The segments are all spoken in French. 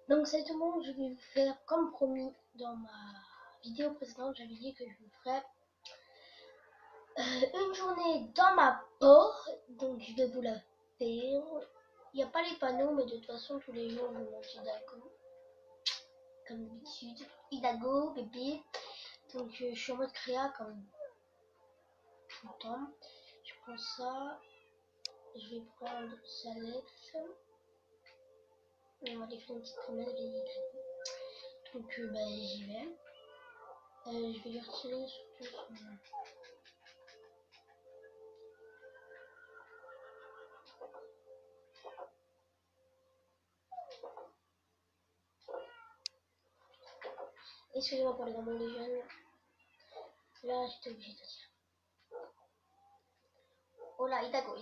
Donc salut tout le monde, je vais vous faire comme promis dans ma vidéo précédente, j'avais dit que je vous ferais une journée dans ma peau, donc je vais vous la faire. Il n'y a pas les panneaux, mais de toute façon tous les jours je vous montre Hidalgo, comme d'habitude. Hidalgo, bébé, donc je suis en mode créa comme tout le temps. Je prends ça, je vais prendre Salef, on va aller faire une petite promenade avec Hidalgo. Donc j'y vais. Je vais lui retirer surtout son... Excusez-moi pour les gamins les jeunes. Là, j'étais obligée de dire. Oh là, Hidalgo,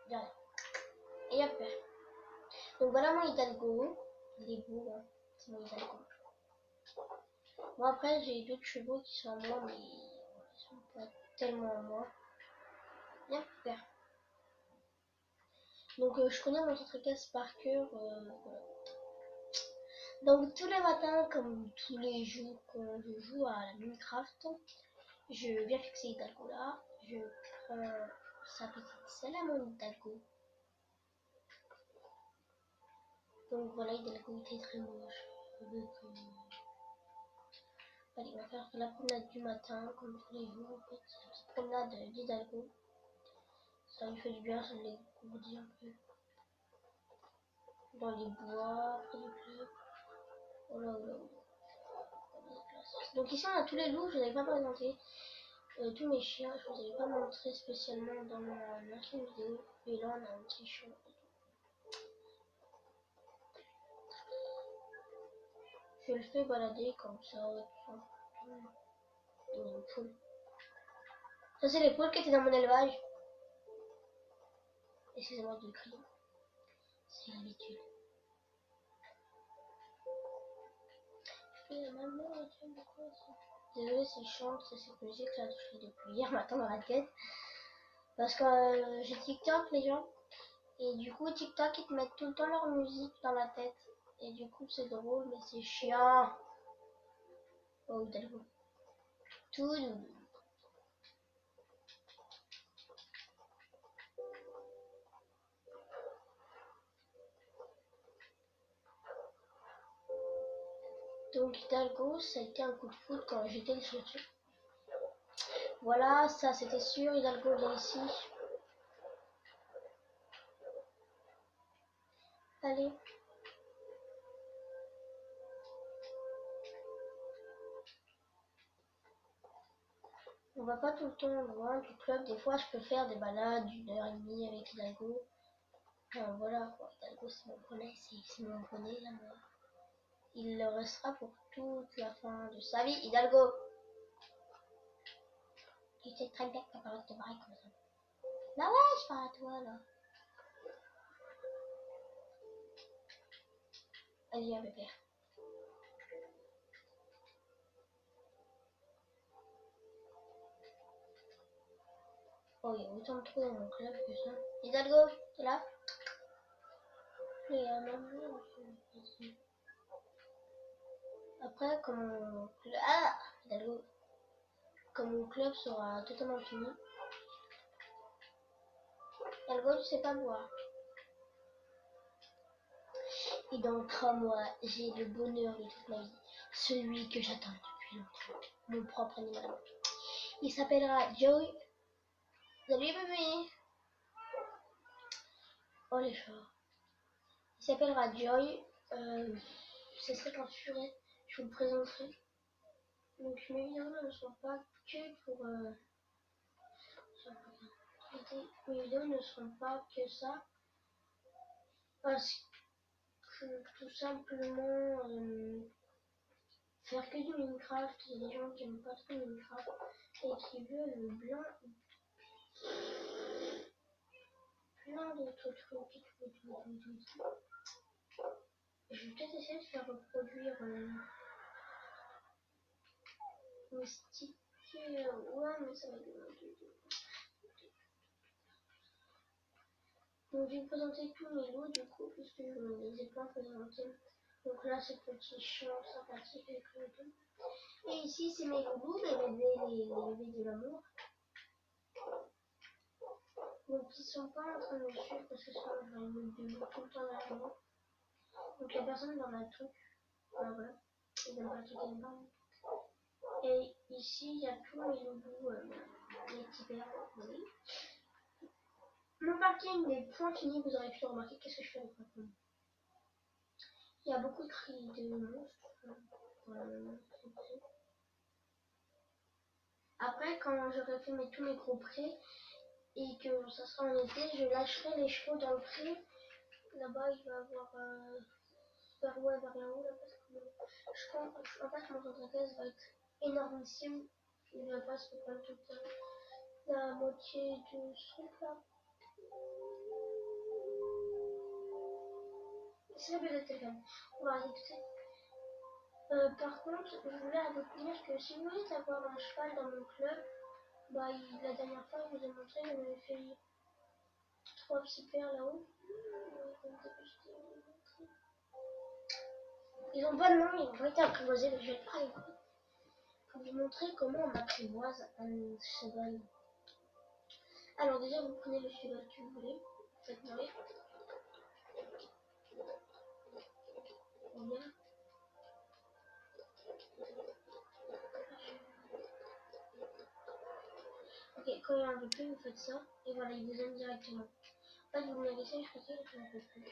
j'arrive. Et hop. Donc voilà mon Hidalgo. Il est beau, hein. C'est mon Hidalgo. Bon, après, j'ai d'autres chevaux qui sont à moi, mais ils sont pas tellement à moi. Et hop. Donc je connais mon Tetracasse par cœur. Voilà. Donc tous les matins, comme tous les jours quand je joue à la Minecraft, je viens fixer Hidalgo là. Je prends sa petite selle à mon Hidalgo. Donc voilà, Hidalgo était très moche. Allez, on va faire la promenade du matin, comme tous les jours. En fait, c'est la petite promenade d'Hidalgo. Ça lui fait du bien, ça lui dégourdit un peu. Dans les bois, près du club. Oh là, oh là, oh là. Donc ici, on a tous les loups, je n'avais pas présenté. Tous mes chiens, je ne vous avais pas montré spécialement dans mon ancienne vidéo. Et là, on a un petit chien. Je le fais balader comme ça, tout ça. Il y a une poule. Ça, c'est les poules qui étaient dans mon élevage. Excusez-moi de crier. C'est l'habitude. Désolée si je chante, c'est cette musique là que je fais depuis hier matin dans la tête. Parce que j'ai TikTok les gens. Et du coup TikTok ils te mettent tout le temps leur musique dans la tête. Et du coup c'est drôle mais c'est chiant. Oh Hidalgo. Tout doux. Donc Hidalgo ça a été un coup de foudre quand j'étais dessus. Voilà, ça c'était sûr, Hidalgo vient ici. Allez. On va pas tout le temps loin du club, des fois je peux faire des balades d'1h30 avec Hidalgo. Enfin, voilà quoi, Hidalgo c'est mon poney, c'est mon poney là moi. Il le restera pour toute la fin de sa vie, Hidalgo. Tu sais très bien que t'as pas le droit de te barrer comme ça. Bah ouais, je parle à toi là. Allez, viens bébé. Oh, il y a autant de trous dans mon club que ça. Hidalgo, t'es là? Après, comme mon club... Ah, Hidalgo. Comme mon club sera totalement fini. Hidalgo, tu sais pas boire. Et dans 3 mois, j'ai le bonheur de toute ma vie. Celui que j'attends depuis longtemps. Mon propre animal. Il s'appellera Joey. Salut bébé. Oh les chats. Il s'appellera Joy. Ce serait quand je vous le présenterai. Donc mes vidéos ne sont pas que pour... mes vidéos ne seront pas que ça. Parce que tout simplement... faire que du Minecraft. Il y a des gens qui n'aiment pas trop Minecraft. Et qui veulent plein d'autres trucs. Je vais peut-être essayer de faire reproduire... Mystique, ouais, mais ça va être... Donc, je vais vous présenter tous mes lots du coup, puisque je ne les ai pas présentés. Donc là, c'est le petit chien sympathique avec le dos. Et ici, c'est mes loulous, les bébés de l'amour. Donc ils sont pas en train de me suivre parce que sinon je vais me dévoue tout le temps derrière moi. Donc la personne dans la truc. Voilà. Ils n'aiment pas le truc, ils n'aiment pas. Et ici, il y a tous mes loulous, les petits pères. Oui. Mon parking n'est point fini, vous aurez pu remarquer. Qu'est-ce que je fais avec ma femme? Il y a beaucoup de cris de monstres. Voilà. Après, quand j'aurai fait tous mes gros prés et que ça sera en été, je lâcherai les chevaux dans le pré. Là-bas, il va y avoir vers où, vers là-haut, là, parce que en fait, mon entrecaisse va être énormissime. Il va pas se prendre toute la moitié de ce truc-là. C'est le de téléphone. On va arrêter. Par contre, je voulais vous dire que si vous voulez avoir un cheval dans mon club, bah, la dernière fois, je vous ai montré, on avait fait 3 petits pères là-haut. Ils ont pas de nom, ils ont pas été apprivoisés, mais je vais pas les pour vous montrer comment on apprivoise un cheval. Alors déjà, vous prenez le cheval que vous voulez, faites mourir. Bien. Ok, quand il en veut plus, vous faites ça, et voilà, il vous aime directement. En fait, vous me laissez, je fais ça, et n'en peut plus.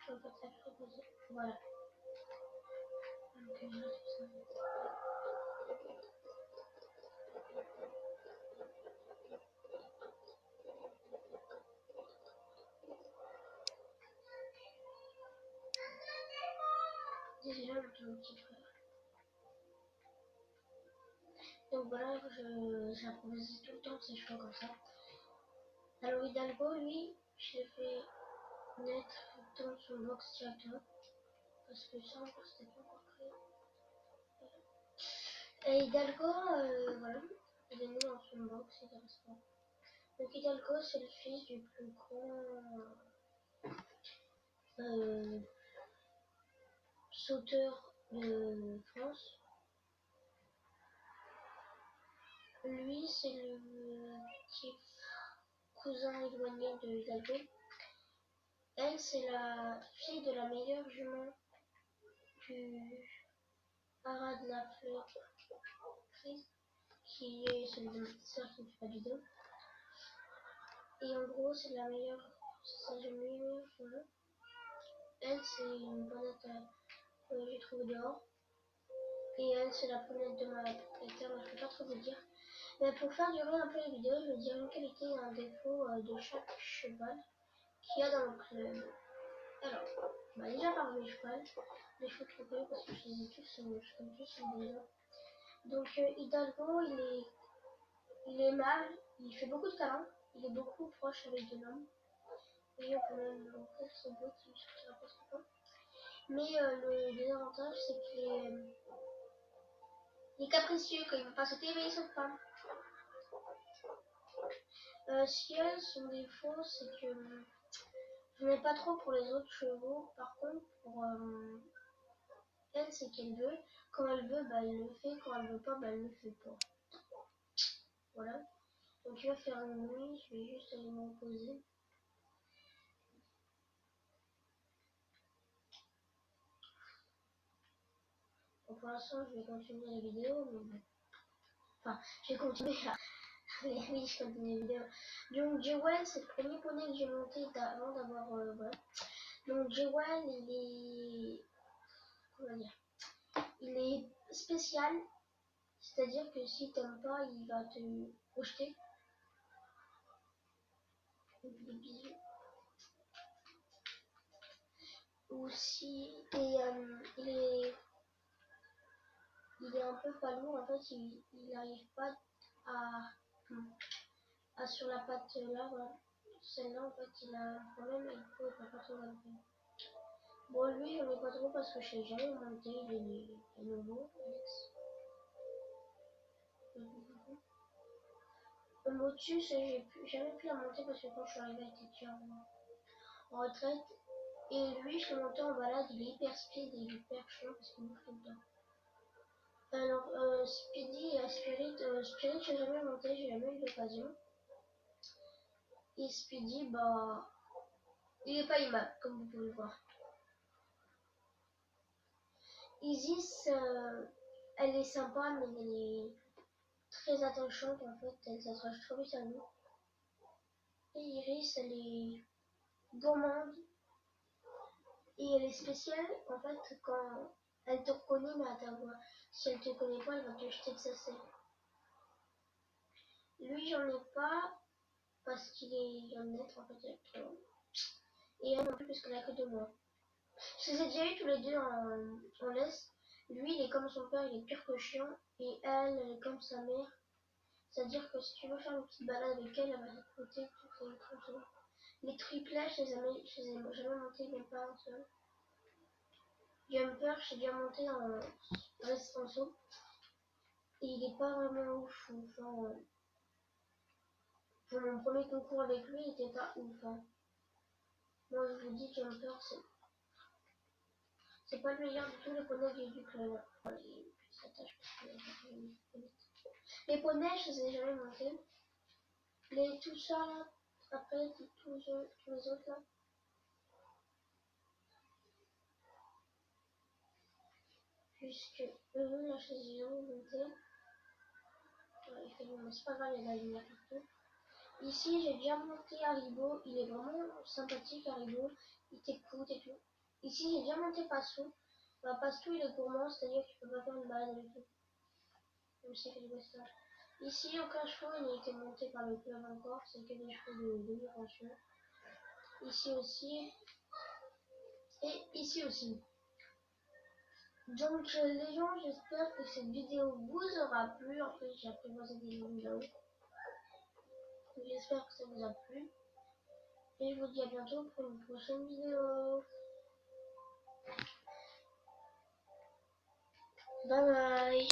Je vais faire ça, proposer. Voilà. Donc, je reste ça. Déjà, mon petit frère. Donc voilà, j'improvise tout le temps ces chevaux comme ça. Alors Hidalgo, lui, je l'ai fait naître dans son box directement. Parce que ça encore, c'était pas encore créé. Et Hidalgo, voilà, il est né dans son box, il reste pas. Donc Hidalgo, c'est le fils du plus grand sauteur de France. Lui, c'est le petit cousin éloigné de Hidalgo. Elle, c'est la fille de la meilleure jument du haras de la fleur grise, qui est celui de ma petite soeur qui ne fait pas du dos. Et en gros, c'est la meilleure, c'est sa meilleure jument. Elle, c'est une planète que j'ai trouvée dehors. Et elle, c'est la planète de ma terre, mais je peux pas trop vous dire. Mais pour faire durer un peu la vidéo, je vais dire une qualité et un défaut de chaque cheval qu'il y a dans le club. Alors, bah déjà parmi les chevals, les chevaux trop connus parce que je les ai tous, je connais tous déjà. Donc Hidalgo, il est mâle, il fait beaucoup de câlins, il est beaucoup proche avec de l'homme. Et on peut même ouvrir son bout qui ne sortira presque pas. Mais le désavantage, c'est il est capricieux quand il ne veut pas sauter, mais il saute pas. Si elle, son défaut, c'est que je n'ai pas trop pour les autres chevaux. Par contre, pour elle, c'est qu'elle veut. Quand elle veut, bah, elle le fait. Quand elle veut pas, bah, elle le fait pas. Voilà. Donc, il va faire une nuit. Je vais juste aller me reposer. Bon, pour l'instant, je vais continuer la vidéo. Mais bon. Enfin, je vais continuer à. Oui, je continue la vidéo. Donc, Jewel, c'est le premier poney que j'ai monté avant d'avoir. Voilà. Donc, Jewel, il est. Comment dire? Il est spécial. C'est-à-dire que si t'aimes pas, il va te rejeter. Des bisous. Ou si il est un peu pas lourd, en fait, il n'arrive pas à, sur la patte là, voilà. Celle-là, en fait, il a un problème et du coup, il peut pas trop grimper. Bon, lui, j'en ai pas trop parce que je sais jamais monter, il est nouveau, Alex. Motus, j'ai jamais pu la monter parce que quand je suis arrivée, elle était déjà en retraite. Et lui, je l'ai monté en balade, il est hyper speed et hyper chiant parce qu'il bouffe tout le temps. Alors, Speedy et Spirit, Spirit, j'ai jamais monté, j'ai jamais eu l'occasion. Et Speedy, bah, il est pas aimable, comme vous pouvez le voir. Isis, elle est sympa, mais elle est très attachante en fait, elle s'attache trop vite à nous. Et Iris, elle est gourmande et elle est spéciale en fait quand elle te reconnaît mais à ta voix. Si elle te connaît pas, elle va te jeter de sa selle. Lui, j'en ai pas parce qu'il est honnête en fait avec toi. Et elle non plus parce qu'elle a que 2 mois. Je les ai déjà eu tous les deux en laisse. Lui, il est comme son père, il est pire que chiant. Et elle est comme sa mère. C'est-à-dire que si tu veux faire une petite balade avec elle, elle va t'écouter toutes les 30 secondes. Les triplets, je les ai jamais montés, même pas un seul. Jumper, j'ai déjà monté en résistance saut. Et il est pas vraiment ouf. Enfin, pour mon premier concours avec lui, il était pas ouf. Hein. Moi, je vous dis, Jumper, c'est pas le meilleur de tous les poneys que j'ai du club. Enfin, les poneys, je les ai jamais montés. Tout ça, là, après, tous les autres, là. Puisque eux, là, je les ai jamais montés. Ouais, c'est pas grave, il y a de la lumière partout. Ici, j'ai déjà monté Haribo. Il est vraiment sympathique, Haribo. Il t'écoute et tout. Ici, j'ai déjà monté Passou. Bah, Passou, il est gourmand, c'est-à-dire que tu peux pas faire une balade avec lui. Même s'il fait du western. Ici, aucun chevaux n'a été monté par le club encore. C'est que des chevaux de demi-pension. Ici aussi. Et ici aussi. Donc, les gens, j'espère que cette vidéo vous aura plu. En fait, j'ai apprivoisé des vidéos. J'espère que ça vous a plu. Et je vous dis à bientôt pour une prochaine vidéo. Bye bye.